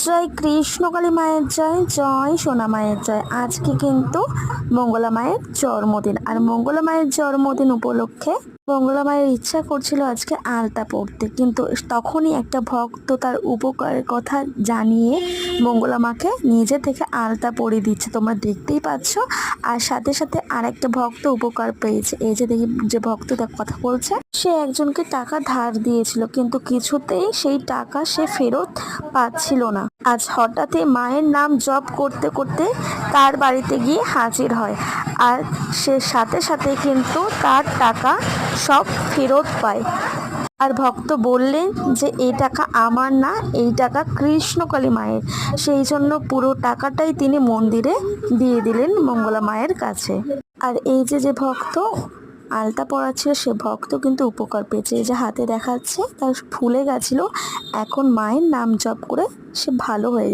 জয় কৃষ্ণকালী মায়ের জয়, জয় সোনা মায়ের জয়। আজকে কিন্তু মঙ্গলা মায়ের জন্মদিন, আর মঙ্গলা মায়ের জন্মদিন উপলক্ষে মঙ্গলা মায়ের ইচ্ছা করছিল আজকে আলতা পড়তে, কিন্তু তখনই একটা ভক্ত তার উপকারের কথা জানিয়ে মঙ্গলা মাকে নিজে থেকে আলতা পরিয়ে দিচ্ছে, তোমরা দেখতেই পাচ্ছ। আর সাথে সাথে আর একটা ভক্ত উপকার পেয়েছে। এই যে দেখি যে ভক্ত তার কথা বলছে, সে একজনকে টাকা ধার দিয়েছিল, কিন্তু কিছুতেই সেই টাকা সে ফেরত পাচ্ছিল না। আজ হঠাৎই মায়ের নাম জপ করতে করতে তার বাড়িতে গিয়ে হাজির হয়, আর সে সাথে সাথে কিন্তু তার টাকা সব ফেরত পায়। আর ভক্ত বললেন যে এই টাকা আমার না, এই টাকা কৃষ্ণকালী মায়ের। সেই জন্য পুরো টাকাটাই তিনি মন্দিরে দিয়ে দিলেন মঙ্গলা মায়ের কাছে। আর এই যে ভক্ত আলতা পড়াচ্ছিল, সে ভক্ত কিন্তু উপকার পেয়েছে। এই যে হাতে দেখাচ্ছে তার ফুলে গেছিল, এখন মায়ের নাম জপ করে সে ভালো হয়ে